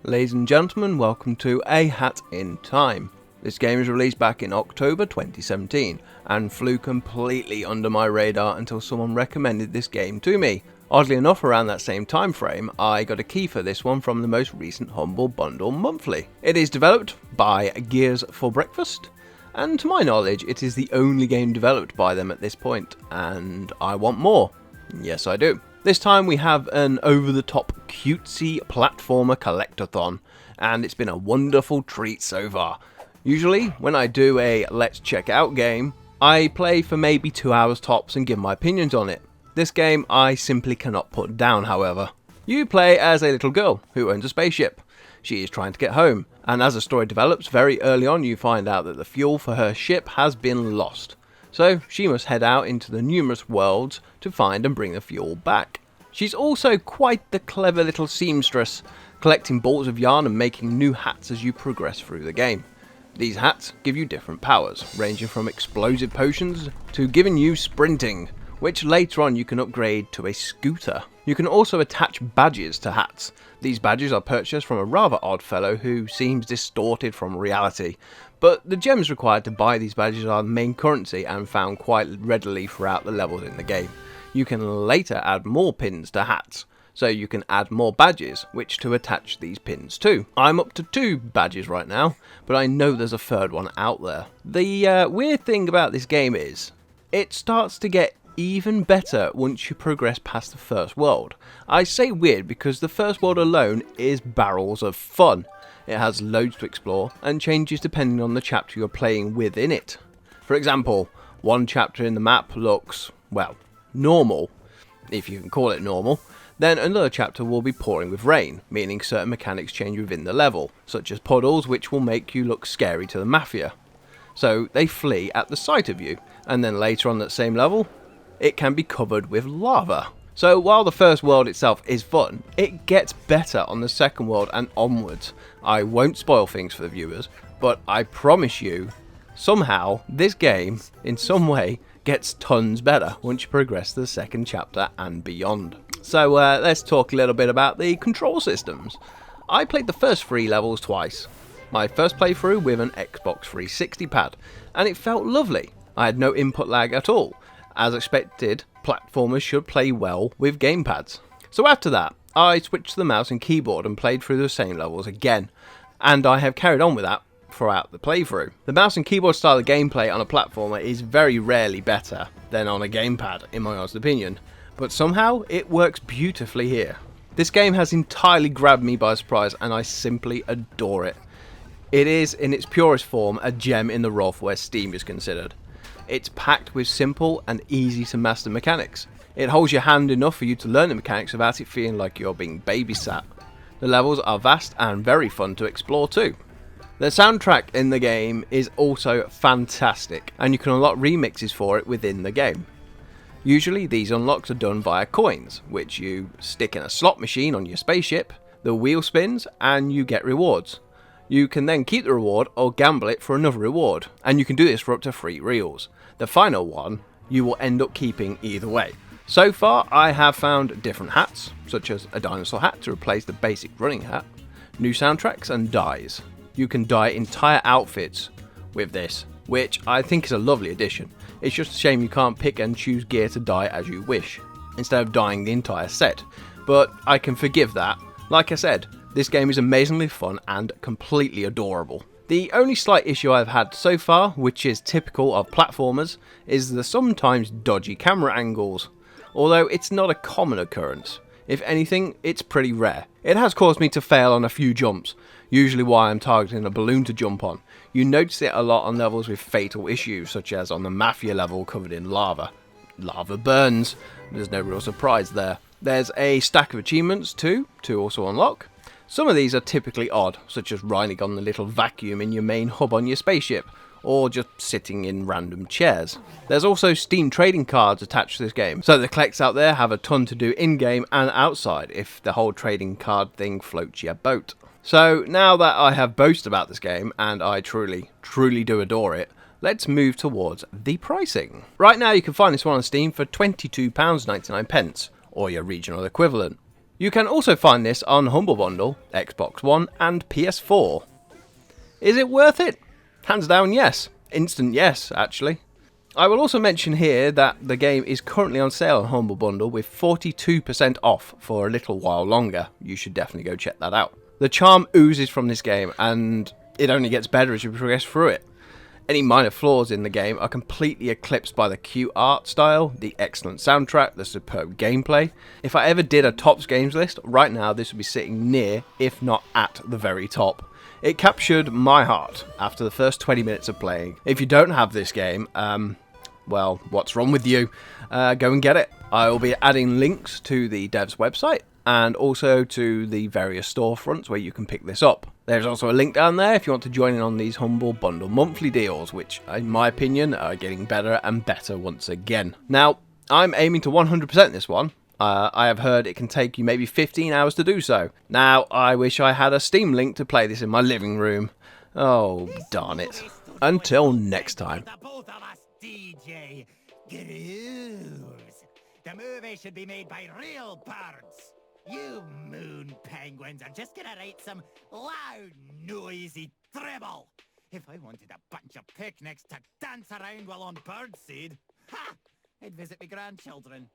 Ladies and gentlemen, welcome to A Hat in Time. This game was released back in October 2017 and flew completely under my radar until someone recommended this game to me. Oddly enough, around that same time frame, I got a key for this one from the most recent Humblebundle Monthly. It is developed by Gears for Breakfast, and to my knowledge it is the only game developed by them at this point, and I want more. Yes, I do. This time we have an over-the-top cutesy platformer collectathon, and it's been a wonderful treat so far. Usually, when I do a let's check out game, I play for maybe 2 hours tops and give my opinions on it. This game I simply cannot put down, however. You play as a little girl who owns a spaceship. She is trying to get home, and as the story develops, very early on you find out that the fuel for her ship has been lost. So she must head out into the numerous worlds to find and bring the fuel back. She's also quite the clever little seamstress, collecting balls of yarn and making new hats as you progress through the game. These hats give you different powers, ranging from explosive potions to giving you sprinting, which later on you can upgrade to a scooter. You can also attach badges to hats. These badges are purchased from a rather odd fellow who seems distorted from reality, but the gems required to buy these badges are the main currency and found quite readily throughout the levels in the game. You can later add more pins to hats, so you can add more badges which to attach these pins to. I'm up to 2 badges right now, but I know there's a third one out there. The weird thing about this game is, it starts to get even better once you progress past the first world. I say weird because the first world alone is barrels of fun. It has loads to explore and changes depending on the chapter you're playing within it. For example, one chapter in the map looks, well, normal, if you can call it normal. Then another chapter will be pouring with rain, meaning certain mechanics change within the level, such as puddles which will make you look scary to the mafia. So they flee at the sight of you, and then later on that same level, it can be covered with lava. So while the first world itself is fun, it gets better on the second world and onwards. I won't spoil things for the viewers, but I promise you, somehow this game, in some way, gets tons better once you progress to the second chapter and beyond. So let's talk a little bit about the control systems. I played the first 3 levels twice. My first playthrough with an Xbox 360 pad, and it felt lovely. I had no input lag at all. As expected, platformers should play well with gamepads. So after that, I switched to the mouse and keyboard and played through the same levels again, and I have carried on with that throughout the playthrough. The mouse and keyboard style of gameplay on a platformer is very rarely better than on a gamepad, in my honest opinion, but somehow it works beautifully here. This game has entirely grabbed me by surprise and I simply adore it. It is, in its purest form, a gem in the rough where Steam is considered. It's packed with simple and easy to master mechanics. It holds your hand enough for you to learn the mechanics without it feeling like you're being babysat. The levels are vast and very fun to explore too. The soundtrack in the game is also fantastic, and you can unlock remixes for it within the game. Usually these unlocks are done via coins, which you stick in a slot machine on your spaceship, the wheel spins and you get rewards. You can then keep the reward or gamble it for another reward, and you can do this for up to 3 reels. The final one you will end up keeping either way. So far I have found different hats, such as a dinosaur hat to replace the basic running hat, new soundtracks and dyes. You can dye entire outfits with this, which I think is a lovely addition. It's just a shame you can't pick and choose gear to dye as you wish, instead of dyeing the entire set, but I can forgive that. Like I said, this game is amazingly fun and completely adorable. The only slight issue I've had so far, which is typical of platformers, is the sometimes dodgy camera angles, although it's not a common occurrence. If anything, it's pretty rare. It has caused me to fail on a few jumps, usually while I'm targeting a balloon to jump on. You notice it a lot on levels with fatal issues, such as on the Mafia level covered in lava. Lava burns, there's no real surprise there. There's a stack of achievements too, to also unlock. Some of these are typically odd, such as riding on the little vacuum in your main hub on your spaceship, or just sitting in random chairs. There's also Steam trading cards attached to this game, so the collects out there have a ton to do in-game and outside if the whole trading card thing floats your boat. So now that I have boasted about this game, and I truly do adore it, let's move towards the pricing. Right now you can find this one on Steam for £22.99, or your regional equivalent. You can also find this on Humblebundle, Xbox One and PS4. Is it worth it? Hands down yes. Instant yes, actually. I will also mention here that the game is currently on sale on Humblebundle with 42% off for a little while longer. You should definitely go check that out. The charm oozes from this game and it only gets better as you progress through it. Any minor flaws in the game are completely eclipsed by the cute art style, the excellent soundtrack, the superb gameplay. If I ever did a tops games list, right now this would be sitting near, if not at the very top. It captured my heart after the first 20 minutes of playing. If you don't have this game, well, what's wrong with you? Go and get it. I will be adding links to the dev's website and also to the various storefronts where you can pick this up. There's also a link down there if you want to join in on these Humblebundle monthly deals, which, in my opinion, are getting better and better once again. Now, I'm aiming to 100% this one. I have heard it can take you maybe 15 hours to do so. Now, I wish I had a Steam link to play this in my living room. Oh, darn it. Until next time. DJ Grooves. The movie should be made by real birds. You moon penguins are just gonna write some loud, noisy dribble. If I wanted a bunch of picnics to dance around while on birdseed, ha! I'd visit my grandchildren.